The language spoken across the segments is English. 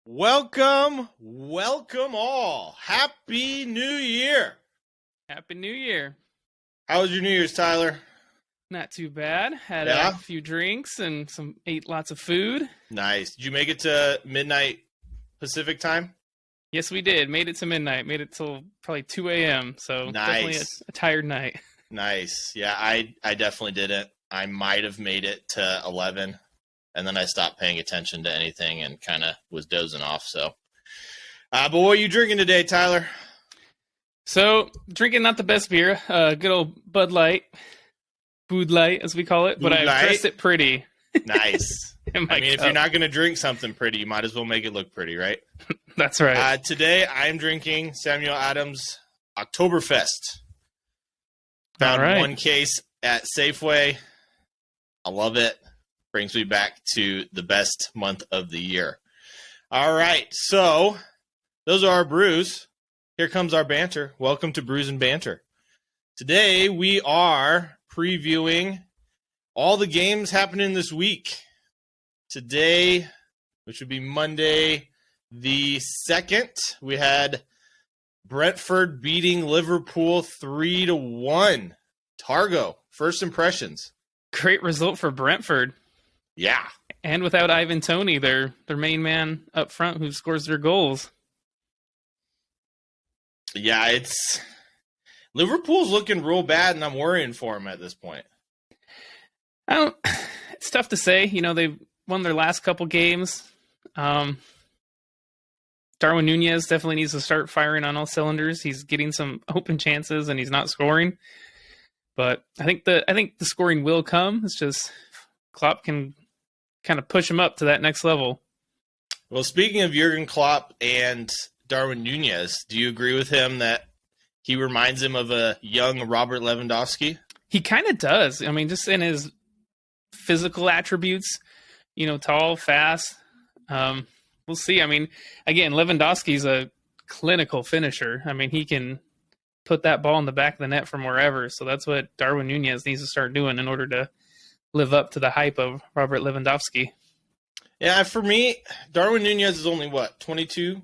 Welcome all. Happy New Year. Happy New Year. How was your New Year's, Tyler? Not too bad. Had Yeah? a few drinks and ate lots of food. Nice. Did you make it to midnight Pacific time? Yes, we did. Made it to midnight. Made it till probably 2 a.m. So definitely Nice. a tired night. Nice. Yeah, I definitely didn't. I might have made it to 11, and then I stopped paying attention to anything and kind of was dozing off. So, but what are you drinking today, Tyler? So drinking not the best beer. Good old Bud Light. Bud Light, as we call it. But Bud I Light? dressed it pretty. Nice. in my I mean, if cup. you're not going to drink something pretty, you might as well make it look pretty, right? That's right. Today, I'm drinking Samuel Adams Oktoberfest. Found All right. one case at Safeway. I love it. Brings me back to the best month of the year. All right, so those are our brews. Here comes our banter. Welcome to Brews and Banter. Today, we are previewing all the games happening this week. Today, which would be Monday the 2nd, we had Brentford beating Liverpool 3-1. Targo, first impressions. Great result for Brentford. Yeah. And without Ivan Toney, their main man up front who scores their goals. Yeah, it's Liverpool's looking real bad, and I'm worrying for them at this point. It's tough to say. You know, they've won their last couple games. Darwin Nunez definitely needs to start firing on all cylinders. He's getting some open chances and he's not scoring. But I think the scoring will come. It's just Klopp can kind of push him up to that next level. Well, speaking of Jurgen Klopp and Darwin Nunez, do you agree with him that he reminds him of a young Robert Lewandowski? He kind of does. I mean, just in his physical attributes, you know, tall, fast. We'll see. I mean, again, Lewandowski's a clinical finisher. I mean, he can put that ball in the back of the net from wherever. So that's what Darwin Nunez needs to start doing in order to live up to the hype of Robert Lewandowski. Yeah, for me, Darwin Nunez is only, 22,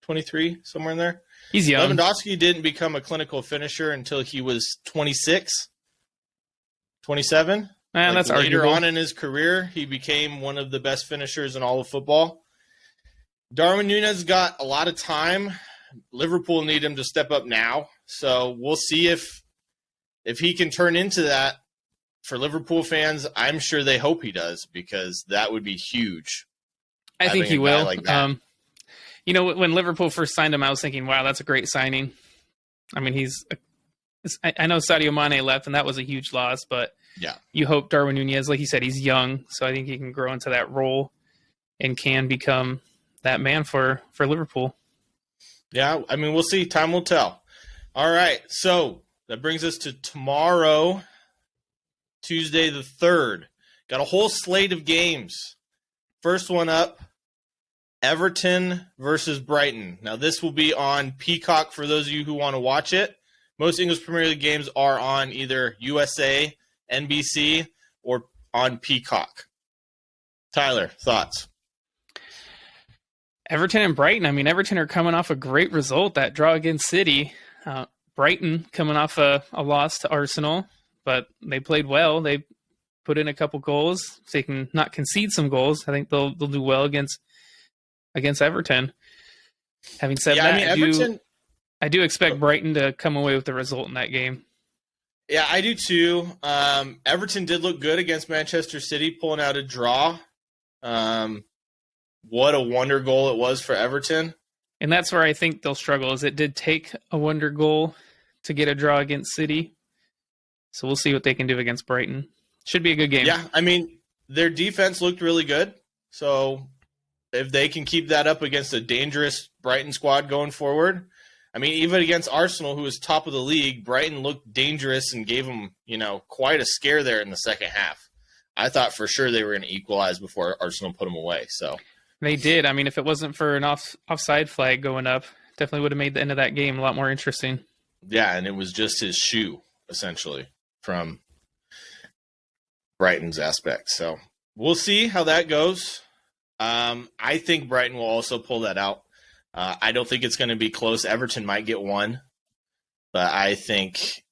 23, somewhere in there? He's young. Lewandowski didn't become a clinical finisher until he was 26, 27. That's later arguable. on in his career, he became one of the best finishers in all of football. Darwin Nunez got a lot of time. Liverpool need him to step up now. So we'll see if he can turn into that. For Liverpool fans, I'm sure they hope he does, because that would be huge. I think he will. Like that. You know, when Liverpool first signed him, I was thinking, wow, that's a great signing. I mean, I know Sadio Mane left, and that was a huge loss, but yeah, you hope Darwin Nunez, like you said, he's young, so I think he can grow into that role and can become that man for Liverpool. Yeah, I mean, we'll see. Time will tell. All right, so that brings us to tomorrow, Tuesday the 3rd. Got a whole slate of games. First one up, Everton versus Brighton. Now, this will be on Peacock for those of you who want to watch it. Most English Premier League games are on either USA, NBC, or on Peacock. Tyler, thoughts? Everton and Brighton. I mean, Everton are coming off a great result, that draw against City. Brighton coming off a loss to Arsenal, but they played well. They put in a couple goals. If they can not concede some goals, I think they'll do well against Everton. Having said that, I mean, I do expect Brighton to come away with the result in that game. Yeah, I do too. Everton did look good against Manchester City, pulling out a draw. What a wonder goal it was for Everton. And that's where I think they'll struggle, is it did take a wonder goal to get a draw against City. So we'll see what they can do against Brighton. Should be a good game. Yeah, I mean, their defense looked really good. So if they can keep that up against a dangerous Brighton squad going forward, I mean, even against Arsenal, who was top of the league, Brighton looked dangerous and gave them, quite a scare there in the second half. I thought for sure they were going to equalize before Arsenal put them away. So they did. I mean, if it wasn't for an offside flag going up, definitely would have made the end of that game a lot more interesting. Yeah, and it was just his shoe, essentially, from Brighton's aspect. So we'll see how that goes. I think Brighton will also pull that out. I don't think it's going to be close. Everton might get one, but I think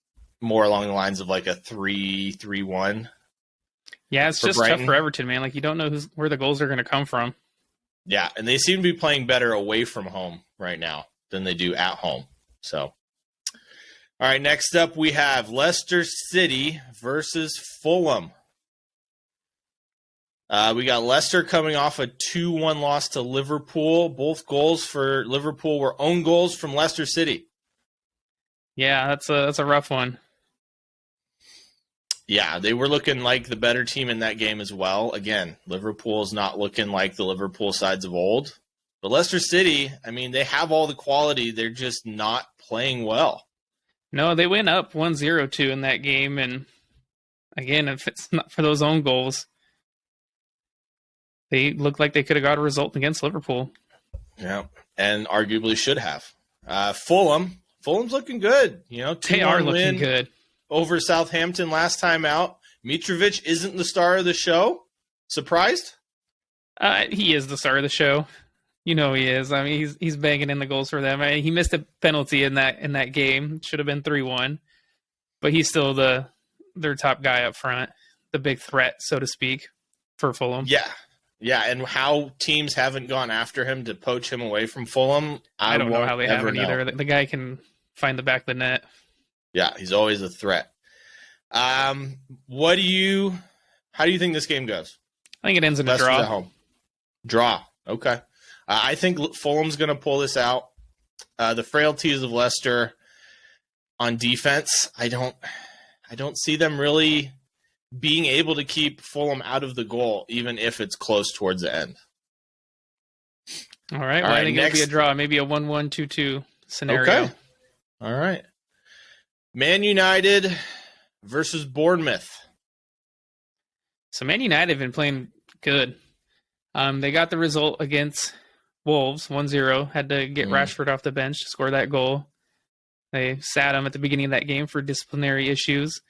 more along the lines of like a 3-1. Yeah, it's For just Brighton. tough for Everton, man. Like, you don't know where the goals are going to come from. Yeah, and they seem to be playing better away from home right now than they do at home. So, all right, next up we have Leicester City versus Fulham. We got Leicester coming off a 2-1 loss to Liverpool. Both goals for Liverpool were own goals from Leicester City. Yeah, that's a rough one. Yeah, they were looking like the better team in that game as well. Again, Liverpool's not looking like the Liverpool sides of old. But Leicester City, I mean, they have all the quality. They're just not playing well. No, they went up 1-0 in that game, and again, if it's not for those own goals, they look like they could have got a result against Liverpool. Yeah, and arguably should have. Fulham's looking good. You know, They are looking good over Southampton last time out. Mitrovic isn't the star of the show. Surprised? He is the star of the show. You know he is. I mean, he's banging in the goals for them. I mean, he missed a penalty in that game. Should have been 3-1, but he's still their top guy up front, the big threat, so to speak, for Fulham. Yeah, and how teams haven't gone after him to poach him away from Fulham, I don't know how they haven't know. either. The guy can find the back of the net. Yeah, he's always a threat. How do you think this game goes? I think it ends in a Leicester's draw. At home. Draw. Okay. I think Fulham's going to pull this out. The frailties of Leicester on defense, I don't see them really being able to keep Fulham out of the goal, even if it's close towards the end. All right. Well, I think it'll be a draw, maybe a 1-1, 2-2 scenario. Okay. All right. Man United versus Bournemouth. So Man United have been playing good. They got the result against Wolves, 1-0. Had to get Rashford off the bench to score that goal. They sat him at the beginning of that game for disciplinary issues.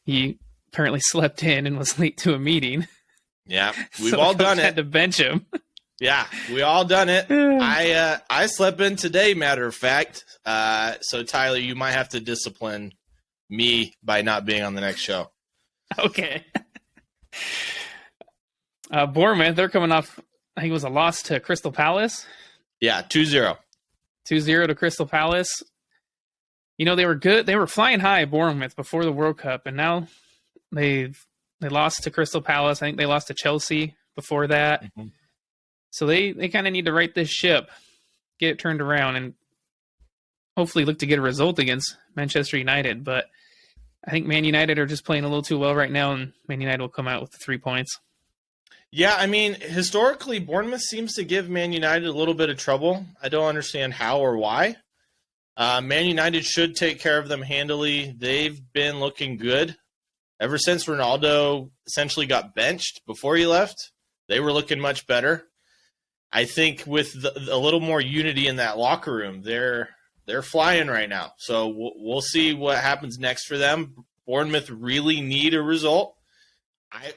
He apparently slept in and was late to a meeting. Yeah, we've all done it. Had to bench him. Yeah, we all done it. I slept in today, matter of fact. So Tyler, you might have to discipline me by not being on the next show. Okay. Bournemouth, they're coming off, I think it was a loss to Crystal Palace. Yeah, 2-0. 2-0 to Crystal Palace. You know, they were good. They were flying high, Bournemouth, before the World Cup, and now they lost to Crystal Palace. I think they lost to Chelsea before that. Mm-hmm. So they kind of need to right this ship, get it turned around, and hopefully look to get a result against Manchester United. But I think Man United are just playing a little too well right now, and Man United will come out with the 3 points. Yeah, I mean, historically, Bournemouth seems to give Man United a little bit of trouble. I don't understand how or why. Man United should take care of them handily. They've been looking good. Ever since Ronaldo essentially got benched before he left, they were looking much better. I think with a little more unity in that locker room, they're flying right now. So we'll see what happens next for them. Bournemouth really need a result.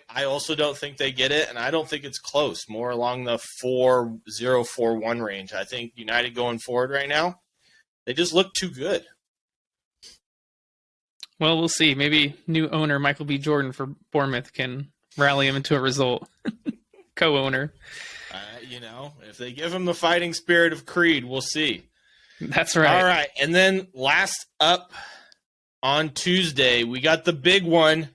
I also don't think they get it, and I don't think it's close. More along the 4-0, 4-1 range. I think United going forward right now, they just look too good. Well, we'll see. Maybe new owner Michael B. Jordan for Bournemouth can rally him into a result. Co-owner. If they give him the fighting spirit of Creed, we'll see. That's right. All right. And then last up on Tuesday, we got the big one.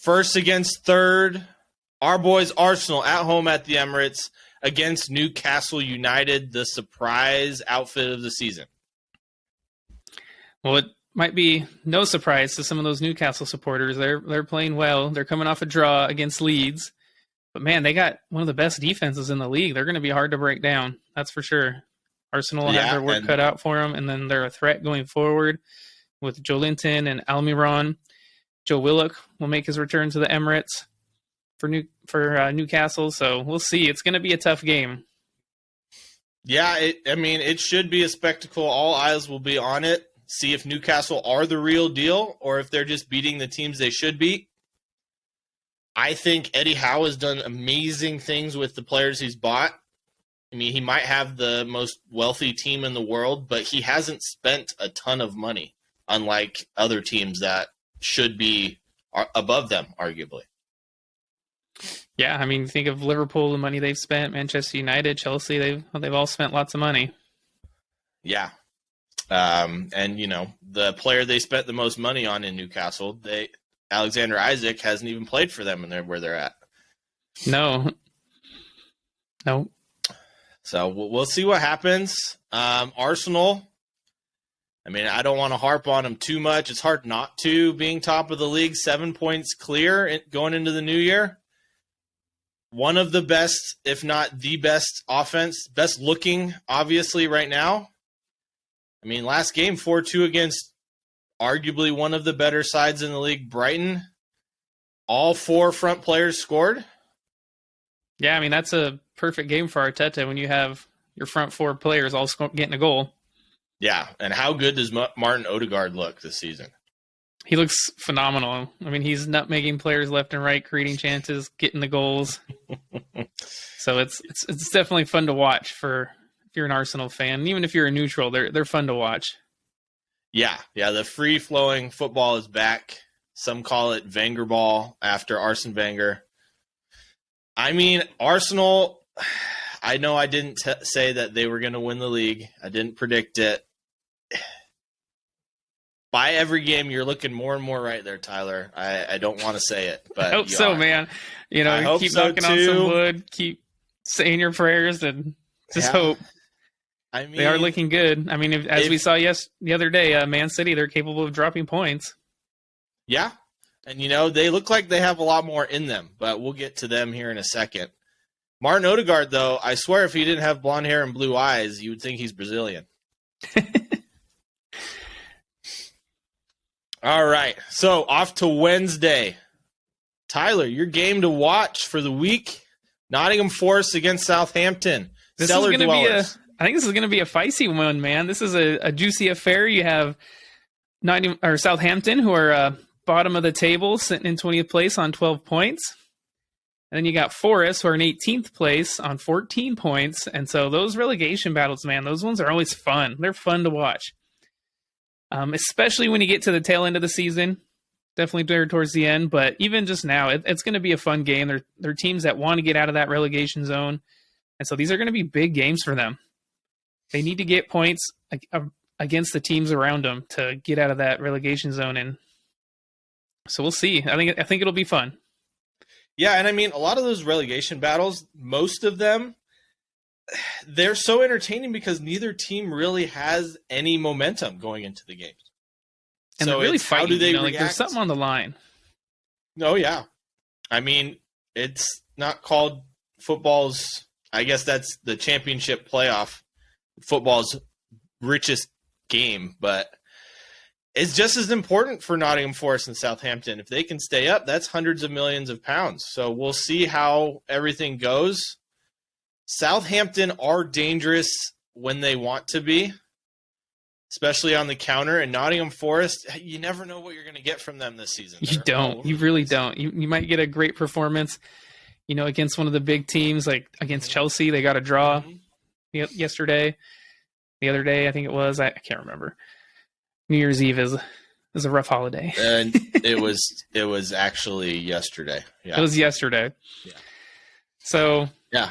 First against third. Our boys Arsenal at home at the Emirates against Newcastle United, the surprise outfit of the season. Well, it might be no surprise to some of those Newcastle supporters. They're playing well. They're coming off a draw against Leeds. But, man, they got one of the best defenses in the league. They're going to be hard to break down. That's for sure. Arsenal will have their work cut out for them, and then they're a threat going forward with Joe Linton and Almiron. Joe Willock will make his return to the Emirates for Newcastle. So we'll see. It's going to be a tough game. Yeah, it should be a spectacle. All eyes will be on it. See if Newcastle are the real deal or if they're just beating the teams they should beat. I think Eddie Howe has done amazing things with the players he's bought. I mean, he might have the most wealthy team in the world, but he hasn't spent a ton of money, unlike other teams that should be above them, arguably. Yeah, I mean, think of Liverpool, the money they've spent, Manchester United, Chelsea, they've all spent lots of money. Yeah. And, the player they spent the most money on in Newcastle, Alexander Isak, hasn't even played for them, and they're where they're at. No. So we'll see what happens. Arsenal, I mean, I don't want to harp on them too much. It's hard not to, being top of the league, 7 points clear going into the new year. One of the best, if not the best offense, best looking, obviously, right now. I mean, last game, 4-2 against arguably one of the better sides in the league, Brighton. All 4 front players scored. Yeah, I mean, that's a perfect game for Arteta when you have your front 4 players all getting a goal. Yeah, and how good does Martin Odegaard look this season? He looks phenomenal. I mean, he's nutmegging players left and right, creating chances, getting the goals. So it's definitely fun to watch if you're an Arsenal fan. Even if you're a neutral, they're fun to watch. Yeah, the free-flowing football is back. Some call it Wenger ball after Arsene Wenger. I mean, Arsenal, I know I didn't say that they were going to win the league. I didn't predict it. By every game, you're looking more and more right there, Tyler. I don't want to say it, but I hope so, man. Keep knocking on some wood, keep saying your prayers, and just hope. I mean, they are looking good. I mean, as we saw the other day, Man City, they're capable of dropping points. Yeah, and they look like they have a lot more in them, but we'll get to them here in a second. Martin Odegaard, though, I swear if he didn't have blonde hair and blue eyes, you would think he's Brazilian. All right, so off to Wednesday. Tyler, your game to watch for the week, Nottingham Forest against Southampton. I think this is going to be a feisty one, man. This is a juicy affair. You have Southampton, who are bottom of the table, sitting in 20th place on 12 points. And then you got Forest, who are in 18th place on 14 points. And so those relegation battles, man, those ones are always fun. They're fun to watch. Especially when you get to the tail end of the season. Definitely there towards the end. But even just now, it's going to be a fun game. They're teams that want to get out of that relegation zone. And so these are going to be big games for them. They need to get points against the teams around them to get out of that relegation zone. And so we'll see. I think it'll be fun. Yeah, and I mean, a lot of those relegation battles, most of them, they're so entertaining because neither team really has any momentum going into the games. And so they're really fighting. How do they react? There's something on the line. Oh, yeah. I mean, it's not called football's, I guess that's the championship playoff, football's richest game, but it's just as important for Nottingham Forest and Southampton. If they can stay up, that's hundreds of millions of pounds. So we'll see how everything goes. Southampton are dangerous when they want to be, especially on the counter. And Nottingham Forest, you never know what you're going to get from them this season. You don't. You really don't. You might get a great performance, against one of the big teams, like against Chelsea. They got a draw yesterday. The other day, I think it was. I can't remember. New Year's Eve is a rough holiday. And it was actually yesterday. Yeah. It was yesterday. Yeah. So yeah.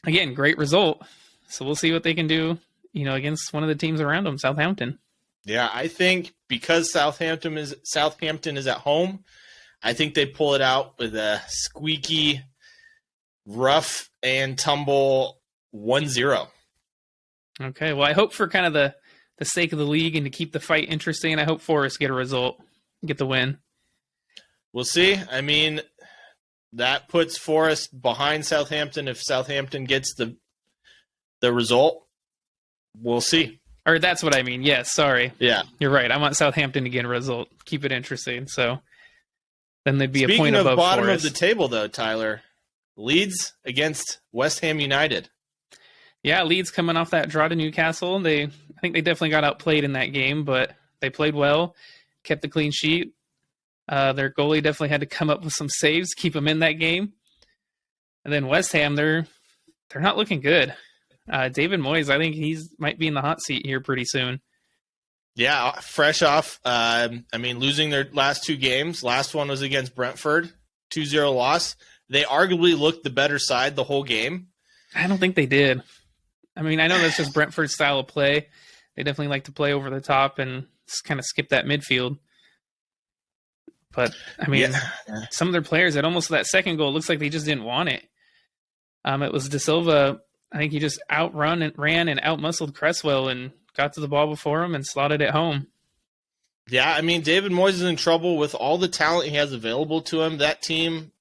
Again, great result. So we'll see what they can do, against one of the teams around them, Southampton. Yeah, I think because Southampton is at home, I think they pull it out with a squeaky, rough and tumble 1-0. Okay, well, I hope for kind of the sake of the league and to keep the fight interesting, I hope Forest get a result, get the win. We'll see. I mean, that puts Forest behind Southampton. If Southampton gets the result, we'll see. Or that's what I mean. Yes, sorry. Yeah. You're right. I want Southampton to get a result. Keep it interesting. So then they'd be Speaking a point above Forest. Speaking of bottom of the table, though, Tyler, Leeds against West Ham United. Yeah, Leeds coming off that draw to Newcastle. I think they definitely got outplayed in that game, but they played well, kept the clean sheet. Their goalie definitely had to come up with some saves, keep them in that game. And then West Ham, they're not looking good. David Moyes, I think might be in the hot seat here pretty soon. Yeah, fresh off. Losing their last 2 games. Last one was against Brentford, 2-0 loss. They arguably looked the better side the whole game. I don't think they did. I mean, I know that's just Brentford's style of play. They definitely like to play over the top and kind of skip that midfield. But, I mean, some of their players, that second goal, looks like they just didn't want it. It was De Silva. I think he just ran and outmuscled Cresswell and got to the ball before him and slotted it home. Yeah, I mean, David Moyes is in trouble with all the talent he has available to him. That team,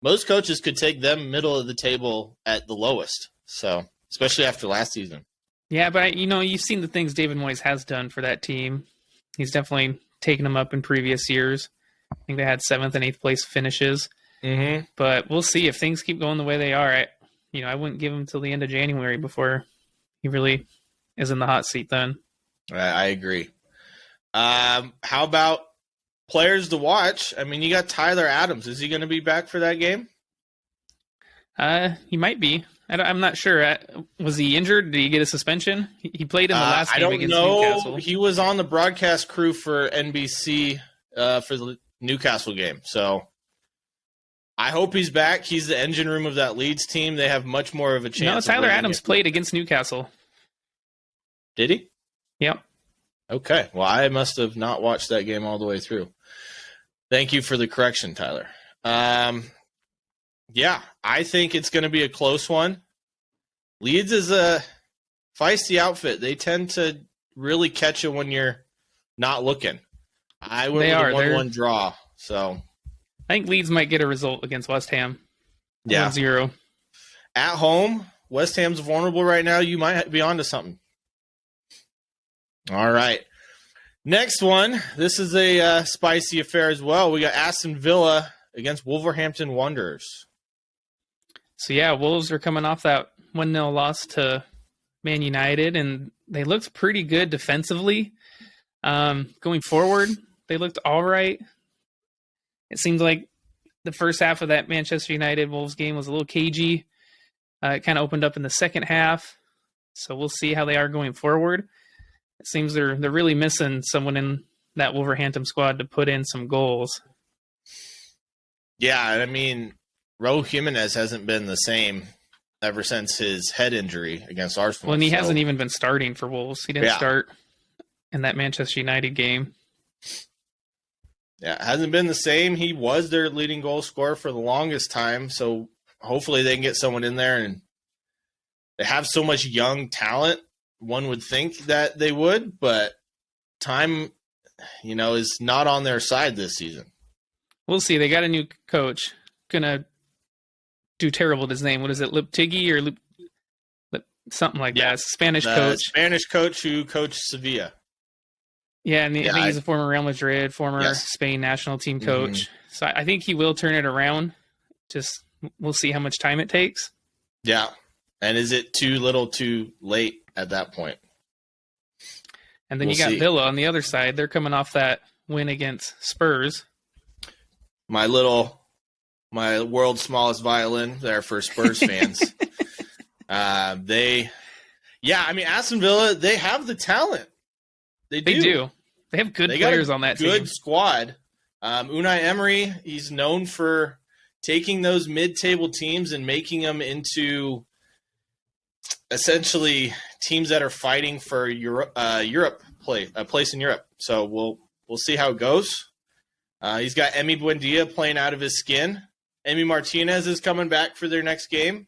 most coaches could take them middle of the table at the lowest. So, especially after last season. Yeah, but, you've seen the things David Moyes has done for that team. He's definitely taken them up in previous years. I think they had 7th and 8th place finishes. Mm-hmm. But we'll see if things keep going the way they are. I wouldn't give him till the end of January before he really is in the hot seat then. I agree. How about players to watch? I mean, you got Tyler Adams. Is he going to be back for that game? He might be. I'm not sure. Was he injured? Did he get a suspension? He played in the last game against Newcastle. He was on the broadcast crew for NBC for the Newcastle game. So I hope he's back. He's the engine room of that Leeds team. They have much more of a chance. No, Tyler Adams played against Newcastle. Did he? Yep. Okay. Well, I must have not watched that game all the way through. Thank you for the correction, Tyler. Yeah, I think it's going to be a close one. Leeds is a feisty outfit. They tend to really catch you when you're not looking. I went with a 1-1 draw. So I think Leeds might get a result against West Ham. Yeah. 1-0. At home, West Ham's vulnerable right now. You might be onto something. All right. Next one. This is a spicy affair as well. We got Aston Villa against Wolverhampton Wanderers. So, yeah, Wolves are coming off that 1-0 loss to Man United, and they looked pretty good defensively. Going forward, they looked all right. It seemed like the first half of that Manchester United Wolves game was a little cagey. It kind of opened up in the second half. So we'll see how they are going forward. It seems they're really missing someone in that Wolverhampton squad to put in some goals. Yeah, I mean, Raul Jimenez hasn't been the same ever since his head injury against Arsenal. Well, and he hasn't even been starting for Wolves. He didn't start in that Manchester United game. Yeah, it hasn't been the same. He was their leading goal scorer for the longest time, so hopefully they can get someone in there. And they have so much young talent, one would think that they would, but time, is not on their side this season. We'll see. They got a new coach. Gonna do terrible with his name. What is it, Liptigi or something like that? Spanish coach. Spanish coach who coached Sevilla. Yeah, and I think he's a former Real Madrid, former Spain national team coach. Mm-hmm. So I think he will turn it around. Just we'll see how much time it takes. Yeah. And is it too little too late at that point? And then you got Villa on the other side. They're coming off that win against Spurs. My world's smallest violin there for Spurs fans. Aston Villa, they have the talent. They do. They have good players on that team. Good squad. Unai Emery, he's known for taking those mid-table teams and making them into essentially teams that are fighting for a place in Europe. So we'll see how it goes. He's got Emi Buendia playing out of his skin. Emi Martinez is coming back for their next game.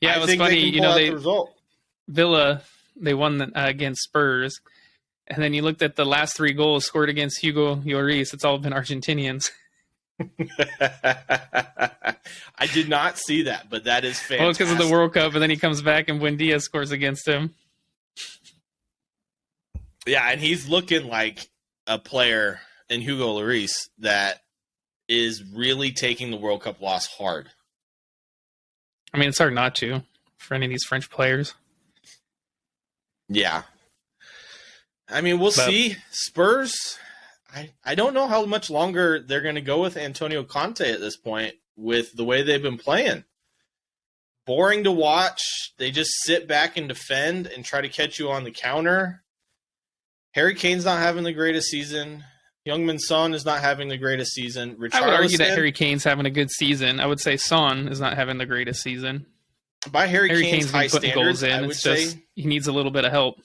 Yeah, it was funny. Villa, they won against Spurs. And then you looked at the last 3 goals scored against Hugo Lloris. It's all been Argentinians. I did not see that, but that is fantastic. Well, because of the World Cup, and then he comes back and Buendia scores against him. Yeah, and he's looking like a player in Hugo Lloris that is really taking the World Cup loss hard. I mean, it's hard not to for any of these French players. Yeah. I mean, we'll see. Spurs, I don't know how much longer they're going to go with Antonio Conte at this point with the way they've been playing. Boring to watch. They just sit back and defend and try to catch you on the counter. Harry Kane's not having the greatest season. Youngmin Son is not having the greatest season. I would argue that Harry Kane's having a good season. I would say Son is not having the greatest season. By Harry Kane's high been putting standards, goals in. I would It's say just he needs a little bit of help.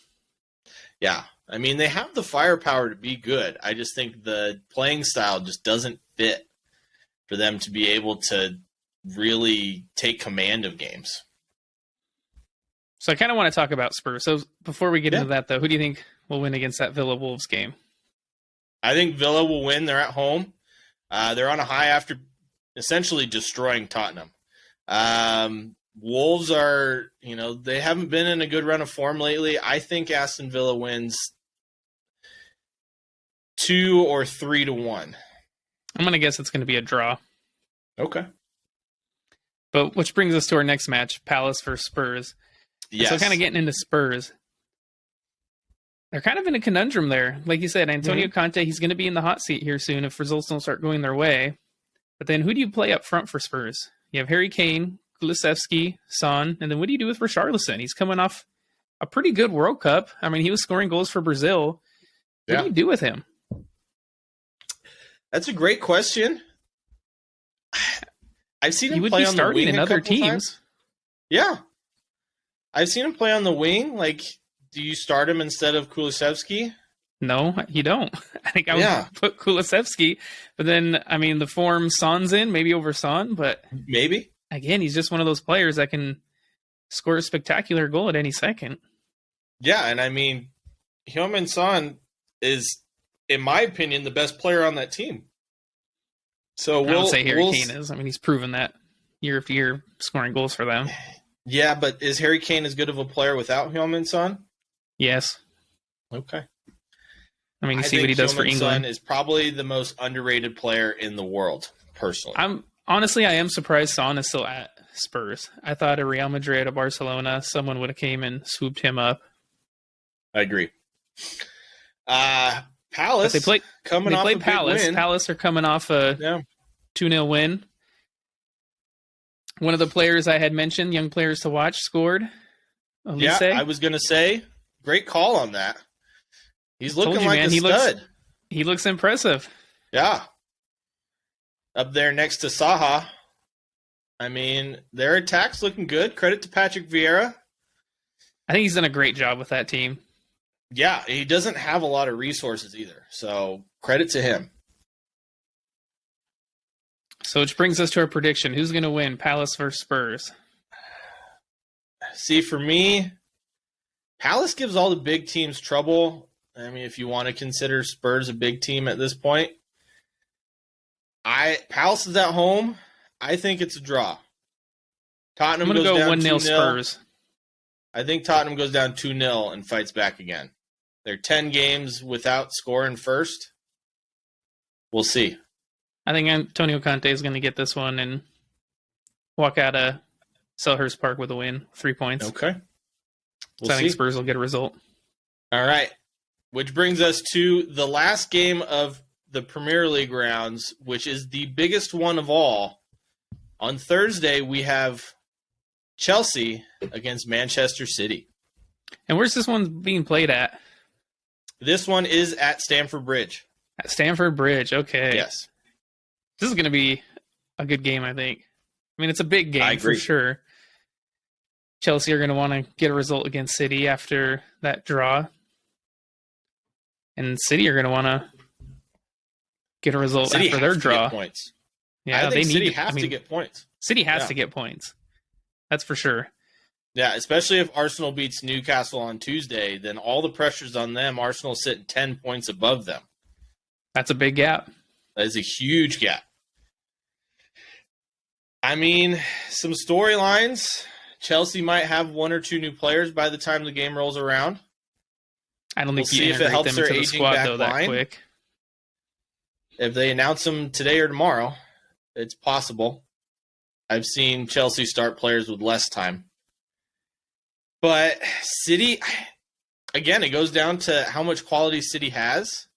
yeah. I mean, they have the firepower to be good. I just think the playing style just doesn't fit for them to be able to really take command of games. So I kind of want to talk about Spurs. So before we get into that, though, who do you think will win against that Villa Wolves game? I think Villa will win. They're at home. They're on a high after essentially destroying Tottenham. Wolves are, they haven't been in a good run of form lately. I think Aston Villa wins 2 or 3-1. I'm going to guess it's going to be a draw. Okay. But which brings us to our next match, Palace versus Spurs. Yes. So kind of getting into Spurs. They're kind of in a conundrum there. Like you said, Antonio Conte, he's going to be in the hot seat here soon if results don't start going their way. But then who do you play up front for Spurs? You have Harry Kane, Kulusevski, Son, and then what do you do with Richarlison? He's coming off a pretty good World Cup. I mean, he was scoring goals for Brazil. What do you do with him? That's a great question. I've seen him he would play be on the starting wing in a other couple teams. Times. Yeah. I've seen him play on the wing. Like, do you start him instead of Kulusevski? No, you don't. I think I would put Kulusevski, but then, I mean, the form Son's in, maybe over Son, but maybe. Again, he's just one of those players that can score a spectacular goal at any second. Yeah, and I mean, Heung-min Son is, in my opinion, the best player on that team. So I would say Harry Kane is. I mean, he's proven that year after year, scoring goals for them. Yeah, but is Harry Kane as good of a player without Heung-min Son? Yes. Okay. I mean, you see what he does for England. Son is probably the most underrated player in the world, personally. I am surprised Son is still at Spurs. I thought a Real Madrid, a Barcelona, someone would have came and swooped him up. I agree. Palace coming off a big win. Palace are coming off a 2-0 win. One of the players I had mentioned, young players to watch, scored. Elise. Yeah, I was going to say, great call on that. He's looking like a stud. He looks impressive. Yeah. Up there next to Saha. I mean, their attack's looking good. Credit to Patrick Vieira. I think he's done a great job with that team. Yeah, he doesn't have a lot of resources either. So credit to him. So which brings us to our prediction. Who's going to win, Palace versus Spurs? See, for me, Palace gives all the big teams trouble. I mean, if you want to consider Spurs a big team at this point. Palace is at home. I think it's a draw. Tottenham goes down 1-0 Spurs. I think Tottenham goes down 2-0 and fights back again. They're 10 games without scoring first. We'll see. I think Antonio Conte is going to get this one and walk out of Selhurst Park with a win, 3 points. Okay. I think Spurs will get a result. All right. Which brings us to the last game of the Premier League rounds, which is the biggest one of all. On Thursday, we have Chelsea against Manchester City. And where's this one being played at? This one is at Stamford Bridge. At Stamford Bridge, okay. Yes. This is going to be a good game, I think. I mean, it's a big game for sure. Chelsea are going to want to get a result against City after that draw. And City are going to want to get a result after their draw. Get points. Yeah, I think City has to get points. City has to get points. That's for sure. Yeah, especially if Arsenal beats Newcastle on Tuesday, then all the pressure's on them. Arsenal's sitting 10 points above them. That's a big gap. That is a huge gap. I mean, some storylines. Chelsea might have 1 or 2 new players by the time the game rolls around. I don't think we'll see if it helps their aging back line that quick. If they announce them today or tomorrow, it's possible. I've seen Chelsea start players with less time. But City, again, it goes down to how much quality City has.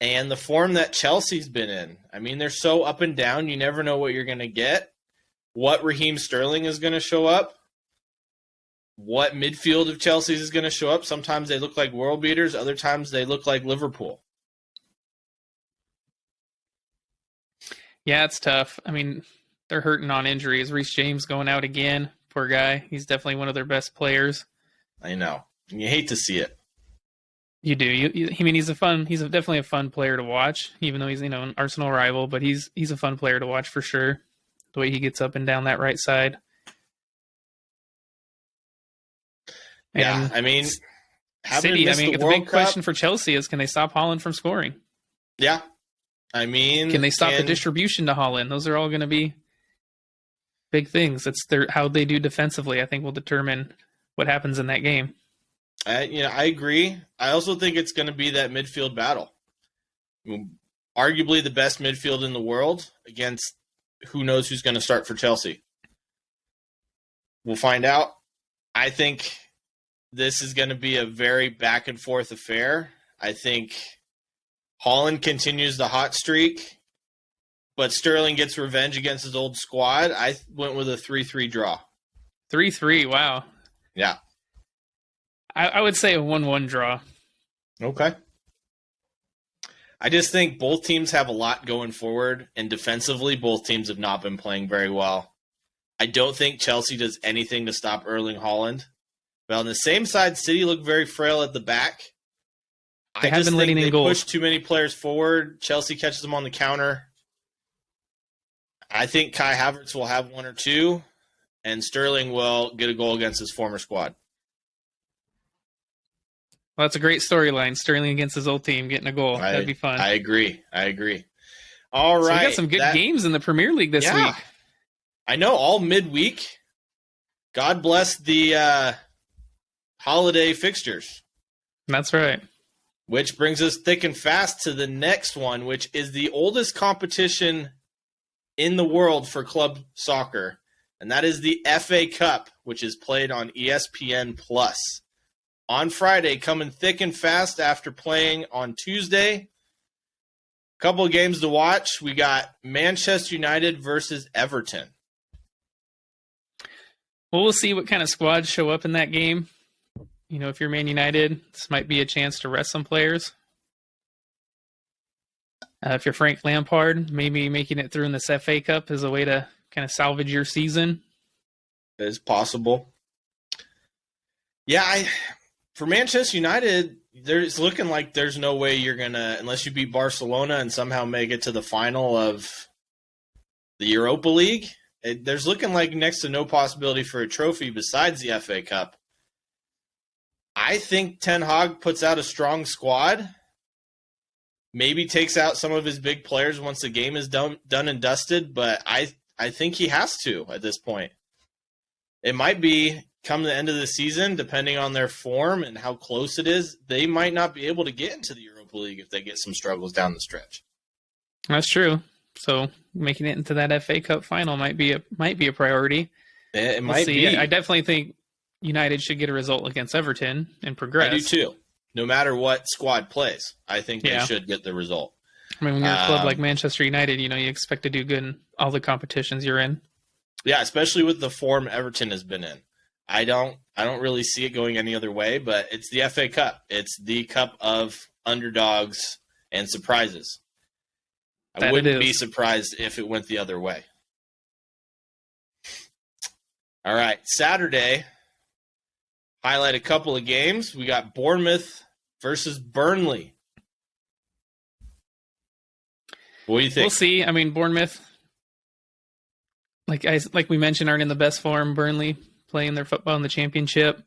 and the form that Chelsea's been in. I mean, they're so up and down. You never know what you're going to get. What Raheem Sterling is going to show up. What midfield of Chelsea's is going to show up. Sometimes they look like world beaters. Other times they look like Liverpool. Yeah, it's tough. I mean, they're hurting on injuries. Reece James going out again. Poor guy. He's definitely one of their best players. I know. And you hate to see it. You do. I mean, he's definitely a fun player to watch, even though he's, an Arsenal rival, but he's a fun player to watch for sure. The way he gets up and down that right side. Yeah, I mean, City, the big question for Chelsea is, can they stop Haaland from scoring? Yeah. I mean, can they stop the distribution to Haaland? Those are all going to be big things. It's how they do defensively, I think, will determine what happens in that game. I agree. I also think it's going to be that midfield battle. I mean, arguably the best midfield in the world against who knows who's going to start for Chelsea. We'll find out. I think this is going to be a very back and forth affair. I think Haaland continues the hot streak, but Sterling gets revenge against his old squad. I went with a 3-3 draw. 3-3, wow. Yeah. I would say a 1-1 draw. Okay. I just think both teams have a lot going forward, and defensively, both teams have not been playing very well. I don't think Chelsea does anything to stop Erling Haaland. But on the same side, City look very frail at the back. They have been letting in goals. They push too many players forward. Chelsea catches them on the counter. I think Kai Havertz will have one or two, and Sterling will get a goal against his former squad. Well, that's a great storyline. Sterling against his old team getting a goal. That'd be fun. I agree. All right. So we got some good games in the Premier League this week. I know, all midweek. God bless the holiday fixtures. That's right. Which brings us thick and fast to the next one, which is the oldest competition in the world for club soccer. And that is the FA Cup, which is played on ESPN+. On Friday, coming thick and fast after playing on Tuesday. A couple of games to watch. We got Manchester United versus Everton. Well, we'll see what kind of squads show up in that game. If you're Man United, this might be a chance to rest some players. If you're Frank Lampard, maybe making it through in this FA Cup is a way to kind of salvage your season. It is possible. Yeah, for Manchester United, it's looking like there's no way you're going to, unless you beat Barcelona and somehow make it to the final of the Europa League, there's looking like next to no possibility for a trophy besides the FA Cup. I think Ten Hag puts out a strong squad, maybe takes out some of his big players once the game is done and dusted, but I think he has to at this point. It might be come the end of the season, depending on their form and how close it is, they might not be able to get into the Europa League if they get some struggles down the stretch. That's true. So making it into that FA Cup final might be a priority. It might be. I definitely think United should get a result against Everton and progress. I do too. No matter what squad plays, I think they should get the result. I mean, when you're a club like Manchester United, you expect to do good in all the competitions you're in. Yeah, especially with the form Everton has been in. I don't really see it going any other way, but it's the FA Cup. It's the cup of underdogs and surprises. I wouldn't be surprised if it went the other way. All right, Saturday, highlight a couple of games. We got Bournemouth versus Burnley. What do you think? We'll see. I mean, Bournemouth, like we mentioned, aren't in the best form. Burnley playing their football in the championship.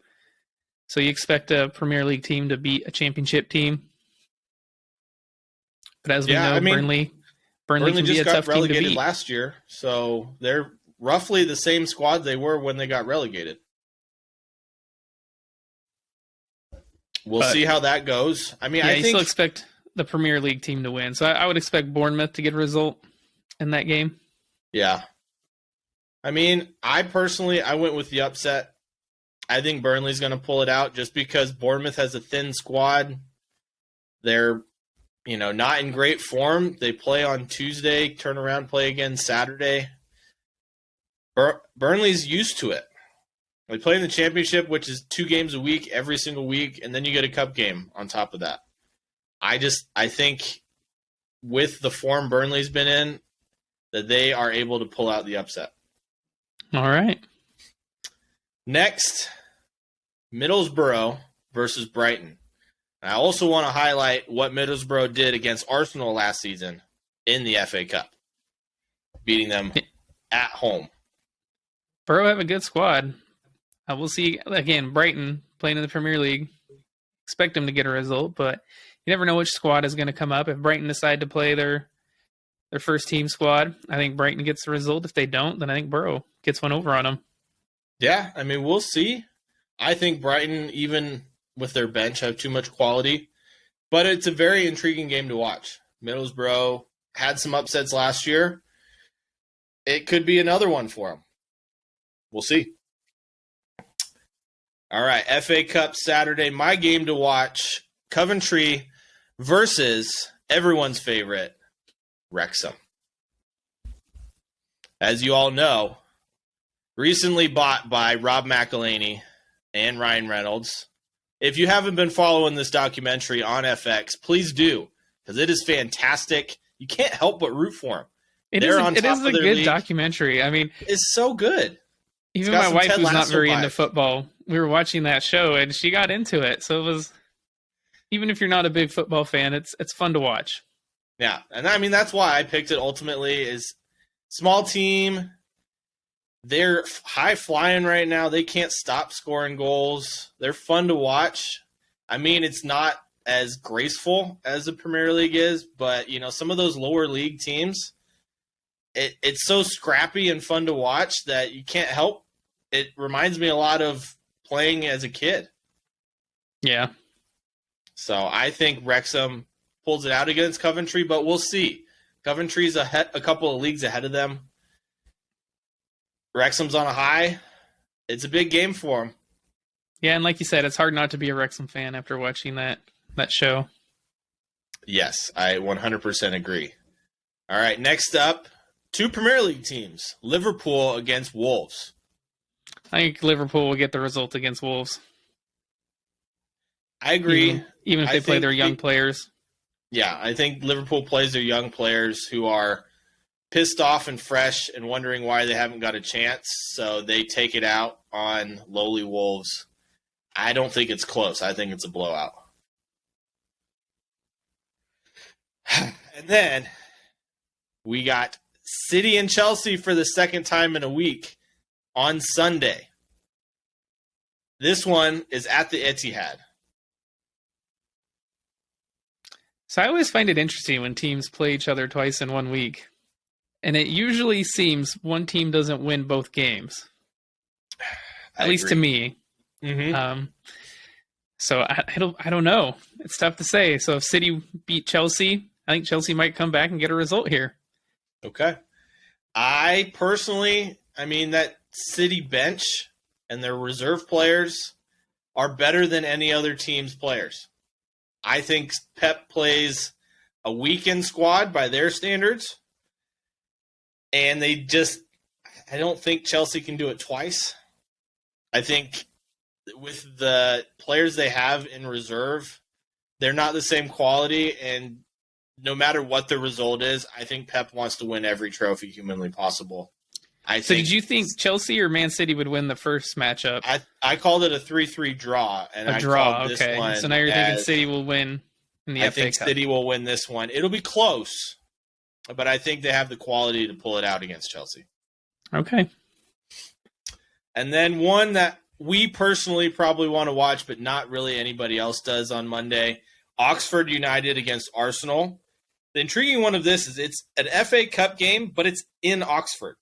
So you expect a Premier League team to beat a championship team. But as we know, Burnley can just be a got tough team to relegated beat. last year, so they're roughly the same squad they were when they got relegated. We'll see how that goes. I mean, I think still expect the Premier League team to win. So I would expect Bournemouth to get a result in that game. Yeah. I mean, I went with the upset. I think Burnley's going to pull it out just because Bournemouth has a thin squad. They're, not in great form. They play on Tuesday, turn around, play again Saturday. Burnley's used to it. They play in the championship, which is 2 games a week, every single week, and then you get a cup game on top of that. I think with the form Burnley's been in, that they are able to pull out the upset. All right. Next, Middlesbrough versus Brighton. I also want to highlight what Middlesbrough did against Arsenal last season in the FA Cup, beating them at home. Borough have a good squad. We'll see, again, Brighton playing in the Premier League. Expect them to get a result, but you never know which squad is going to come up. If Brighton decide to play their first team squad, I think Brighton gets the result. If they don't, then I think Borough gets one over on them. Yeah, I mean, we'll see. I think Brighton, even with their bench, have too much quality. But it's a very intriguing game to watch. Middlesbrough had some upsets last year. It could be another one for them. We'll see. All right, FA Cup Saturday. My game to watch, Coventry versus everyone's favorite, Wrexham. As you all know, recently bought by Rob McElhaney and Ryan Reynolds. If you haven't been following this documentary on FX, please do, because it is fantastic. You can't help but root for them. It is a good documentary. I mean, it's so good. Even my wife, who's not very into football, we were watching that show and she got into it. So it was, even if you're not a big football fan, it's fun to watch. Yeah, and I mean that's why I picked it. Ultimately, is small team. They're high flying right now. They can't stop scoring goals. They're fun to watch. I mean, it's not as graceful as the Premier League is, but some of those lower league teams, it's so scrappy and fun to watch that you can't help. It reminds me a lot of playing as a kid. Yeah. So I think Wrexham pulls it out against Coventry, but we'll see. Coventry's a couple of leagues ahead of them. Wrexham's on a high. It's a big game for them. Yeah, and like you said, it's hard not to be a Wrexham fan after watching that show. Yes, I 100% agree. All right, next up, 2 Premier League teams. Liverpool against Wolves. I think Liverpool will get the result against Wolves. I agree. Even if they play their young players. Yeah, I think Liverpool plays their young players who are pissed off and fresh and wondering why they haven't got a chance, so they take it out on lowly Wolves. I don't think it's close. I think it's a blowout. And then we got City and Chelsea for the second time in a week on Sunday. This one is at the Etihad. So I always find it interesting when teams play each other twice in 1 week. And it usually seems one team doesn't win both games. At least to me. Mm-hmm. So I don't know. It's tough to say. So if City beat Chelsea, I think Chelsea might come back and get a result here. Okay. I personally, that City bench and their reserve players are better than any other team's players. I think Pep plays a weekend squad by their standards. And I don't think Chelsea can do it twice. I think with the players they have in reserve, they're not the same quality. And no matter what the result is, I think Pep wants to win every trophy humanly possible. So did you think Chelsea or Man City would win the first matchup? I called it a 3-3 draw. And a draw, okay. So now you're thinking City will win in the FA Cup. I think City will win this one. It'll be close, but I think they have the quality to pull it out against Chelsea. Okay. And then one that we personally probably want to watch, but not really anybody else does on Monday, Oxford United against Arsenal. The intriguing one of this is it's an FA Cup game, but it's in Oxford.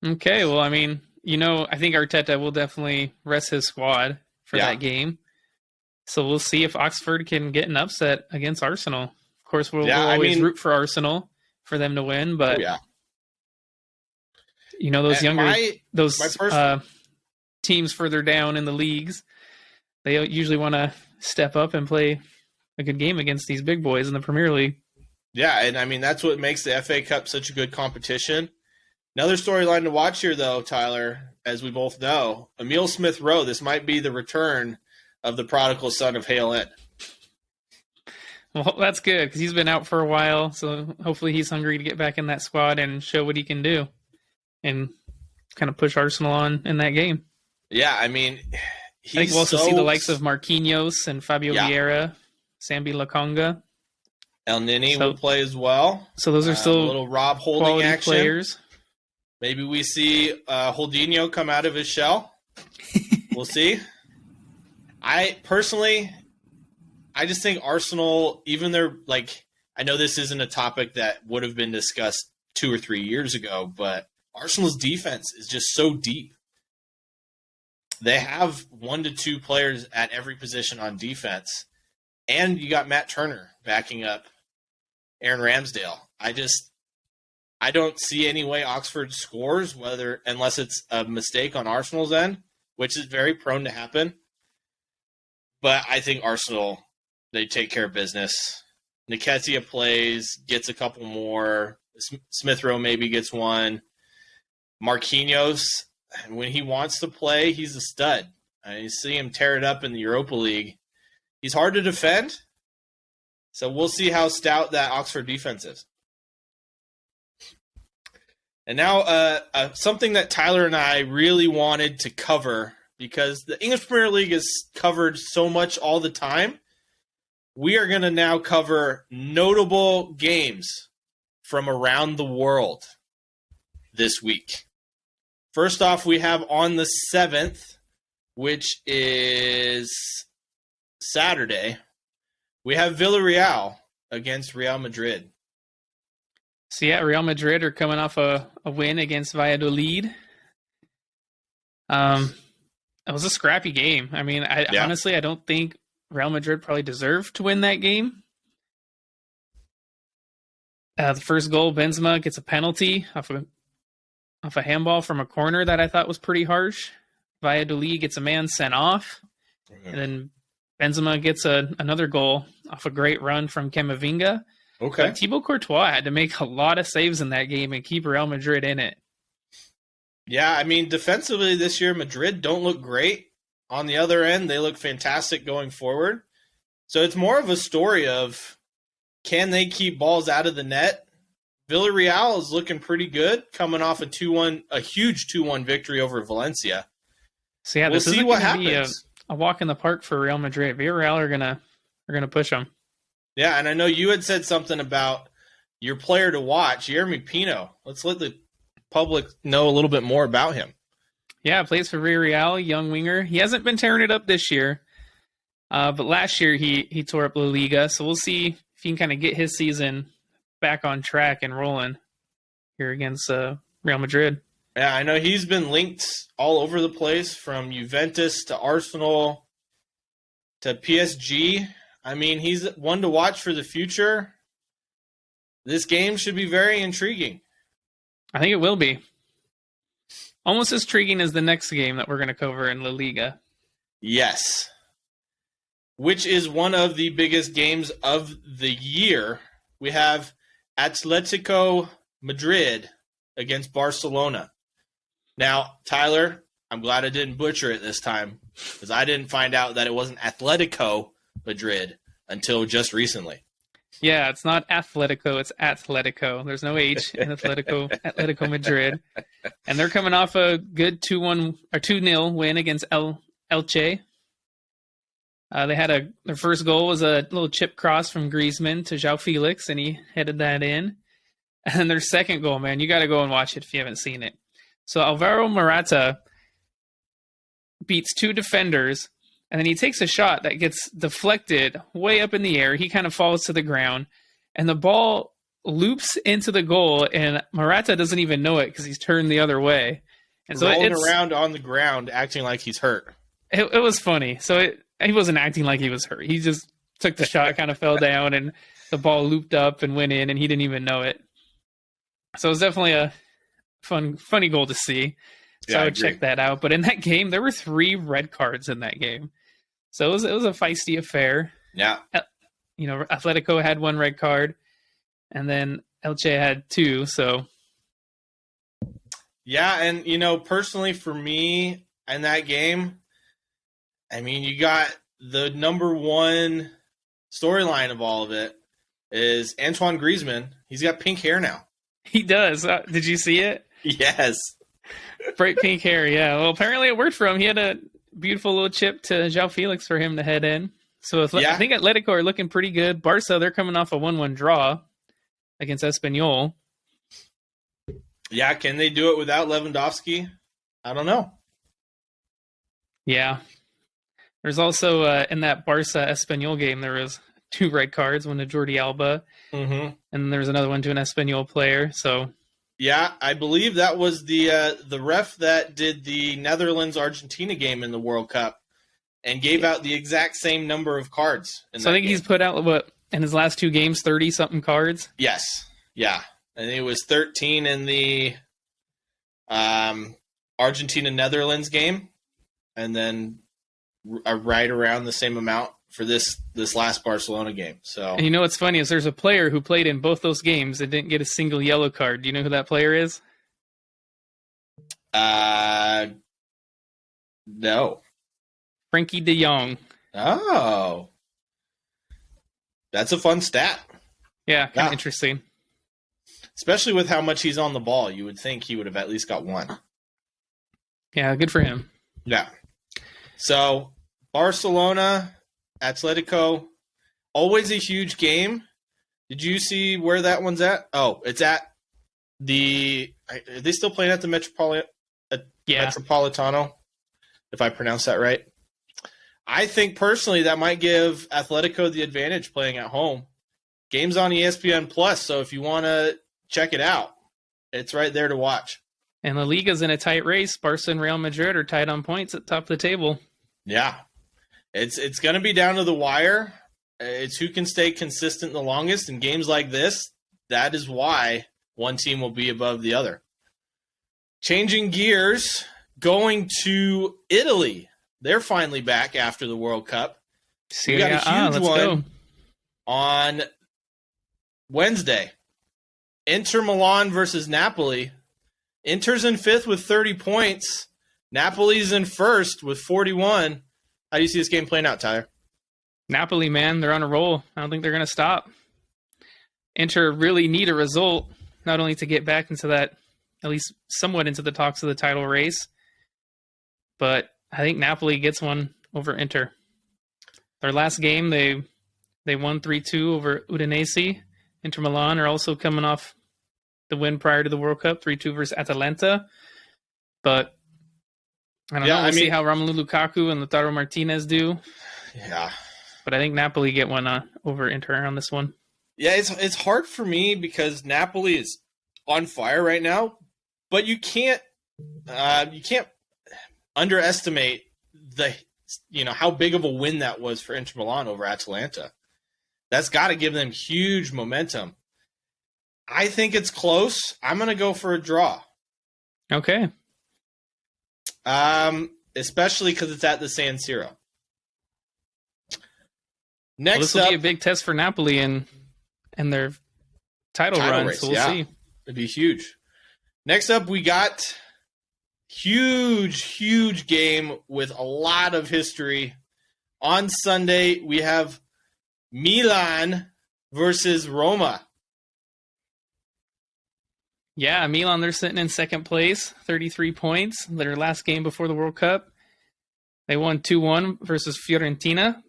Okay, well, I think Arteta will definitely rest his squad for that game. So we'll see if Oxford can get an upset against Arsenal. Of course, we'll always root for Arsenal for them to win, but those teams further down in the leagues, they usually want to step up and play a good game against these big boys in the Premier League. Yeah, and I mean, that's what makes the FA Cup such a good competition. Another storyline to watch here, though, Tyler, as we both know, Emile Smith-Rowe, this might be the return of the prodigal son of Hale End. Well, that's good because he's been out for a while, so hopefully he's hungry to get back in that squad and show what he can do and kind of push Arsenal on in that game. Yeah, I mean, I think we'll also see the likes of Marquinhos and Fabio Vieira, Sambi Lokonga. El Nini will play as well. So those are still a little Rob Holding action. Players. Maybe we see Holdinho come out of his shell. We'll see. I just think Arsenal, even they're like, I know this isn't a topic that would have been discussed 2 or 3 years ago, but Arsenal's defense is just so deep. They have 1 to 2 players at every position on defense, and you got Matt Turner backing up Aaron Ramsdale. I don't see any way Oxford scores, unless it's a mistake on Arsenal's end, which is very prone to happen. But I think Arsenal, they take care of business. Nketiah plays, gets a couple more. Smith-Rowe maybe gets one. Marquinhos, when he wants to play, he's a stud. You see him tear it up in the Europa League. He's hard to defend, so we'll see how stout that Oxford defense is. And now something that Tyler and I really wanted to cover, because the English Premier League is covered so much all the time, we are going to now cover notable games from around the world this week. First off, we have on the 7th, which is Saturday, we have Villarreal against Real Madrid. So yeah, Real Madrid are coming off a win against Valladolid. It was a scrappy game. I mean, honestly, I don't think Real Madrid probably deserved to win that game. The first goal, Benzema gets a penalty off a handball from a corner that I thought was pretty harsh. Valladolid gets a man sent off. And then Benzema gets another goal off a great run from Camavinga. Okay. But Thibaut Courtois had to make a lot of saves in that game and keep Real Madrid in it. Yeah, I mean, defensively this year, Madrid don't look great. On the other end, they look fantastic going forward. So it's more of a story of, can they keep balls out of the net? Villarreal is looking pretty good, coming off a huge 2-1 victory over Valencia. So yeah, this isn't going to be a walk in the park for Real Madrid. Villarreal are gonna push them. Yeah, and I know you had said something about your player to watch, Jeremy Pino. Let's let the public know a little bit more about him. Yeah, plays for Villarreal, young winger. He hasn't been tearing it up this year, but last year he tore up La Liga. So we'll see if he can kind of get his season back on track and rolling here against Real Madrid. Yeah, I know he's been linked all over the place, from Juventus to Arsenal to PSG. I mean, he's one to watch for the future. This game should be very intriguing. I think it will be. Almost as intriguing as the next game that we're going to cover in La Liga. Yes. Which is one of the biggest games of the year. We have Atletico Madrid against Barcelona. Now, Tyler, I'm glad I didn't butcher it this time, because I didn't find out that it wasn't Atletico Madrid until just recently. Yeah, it's not Atletico, it's Atletico. There's no H in Atletico Madrid. And they're coming off a good 2-1 or 2-0 win against Elche. They had their first goal was a little chip cross from Griezmann to João Felix, and he headed that in. And their second goal, man, you got to go and watch it if you haven't seen it. So Alvaro Morata beats 2 defenders, and then he takes a shot that gets deflected way up in the air. He kind of falls to the ground, and the ball loops into the goal, and Morata doesn't even know it because he's turned the other way. And so rolling around on the ground, acting like he's hurt. It was funny. So he wasn't acting like he was hurt. He just took the shot, kind of fell down, and the ball looped up and went in, and he didn't even know it. So it was definitely a funny goal to see. So I would check that out. But in that game, there were 3 red cards in that game. So it was a feisty affair. Yeah. Atletico had 1 red card, and then Elche had 2. So Yeah, and personally for me in that game, I mean, you got the number one storyline of all of it is Antoine Griezmann. He's got pink hair now. he does. Did you see it? Yes. Bright pink hair. Yeah. Well, apparently it worked for him. He had a beautiful little chip to João Felix for him to head in. So I think Atletico are looking pretty good. Barca, they're coming off a 1-1 draw against Espanyol. Yeah, can they do it without Lewandowski? I don't know. Yeah. There's also, in that Barca Espanyol game, there was 2 red cards, one to Jordi Alba, and then there was another one to an Espanyol player. So, yeah, I believe that was the ref that did the Netherlands-Argentina game in the World Cup and gave out the exact same number of cards. So I think he's put out, in his last 2 games, 30-something cards? Yes. Yeah. I think it was 13 in the Argentina-Netherlands game, and then right around the same amount for this last Barcelona game. So, and what's funny is there's a player who played in both those games and didn't get a single yellow card. Do you know who that player is? No. Frankie de Jong. Oh. That's a fun stat. Yeah, kind of interesting. Especially with how much he's on the ball, you would think he would have at least got 1. Yeah, good for him. Yeah. So, Barcelona, Atletico, always a huge game. Did you see where that one's at? Oh, it's at are they still playing at the Metropolitano, if I pronounce that right? I think personally that might give Atletico the advantage playing at home. Game's on ESPN Plus, so if you want to check it out, it's right there to watch. And La Liga's in a tight race. Barca and Real Madrid are tied on points at the top of the table. Yeah. It's going to be down to the wire. It's who can stay consistent the longest. In games like this, that is why one team will be above the other. Changing gears, going to Italy. They're finally back after the World Cup. We got a huge one on Wednesday. Inter Milan versus Napoli. Inter's in 5th with 30 points. Napoli's in 1st with 41. How do you see this game playing out, Tyler? Napoli, man, they're on a roll. I don't think they're going to stop. Inter really need a result, not only to get back into that, at least somewhat into the talks of the title race, but I think Napoli gets one over Inter. Their last game, they won 3-2 over Udinese. Inter Milan are also coming off the win prior to the World Cup, 3-2 versus Atalanta. But I don't know. We'll see how Romelu Lukaku and Lautaro Martinez do. Yeah. But I think Napoli get one over Inter on this one. Yeah, it's hard for me because Napoli is on fire right now, but you can't underestimate how big of a win that was for Inter Milan over Atalanta. That's got to give them huge momentum. I think it's close. I'm going to go for a draw. Okay. Especially because it's at the San Siro. Next this will be a big test for Napoli and their title run, race, so we'll see. It'd be huge. Next up, we got huge game with a lot of history. On Sunday, we have Milan versus Roma. Yeah, Milan, they're sitting in 2nd place, 33 points. Their last game before the World Cup, they won 2-1 versus Fiorentina.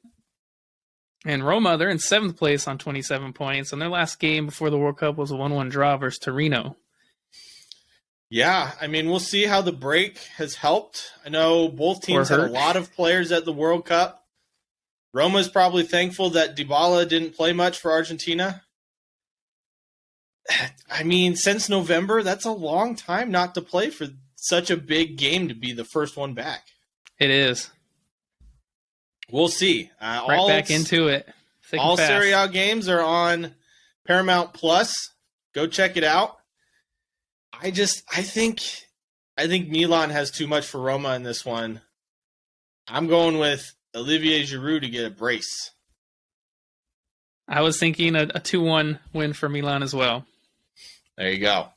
And Roma, they're in 7th place on 27 points. And their last game before the World Cup was a 1-1 draw versus Torino. Yeah, I mean, we'll see how the break has helped. I know both teams had a lot of players at the World Cup. Roma's probably thankful that Dybala didn't play much for Argentina. I mean, since November, that's a long time not to play for such a big game to be the first one back. It is. We'll see. Right back into it. All Serie A games are on Paramount Plus. Go check it out. I think Milan has too much for Roma in this one. I'm going with Olivier Giroud to get a brace. I was thinking a 2-1 win for Milan as well. There you go.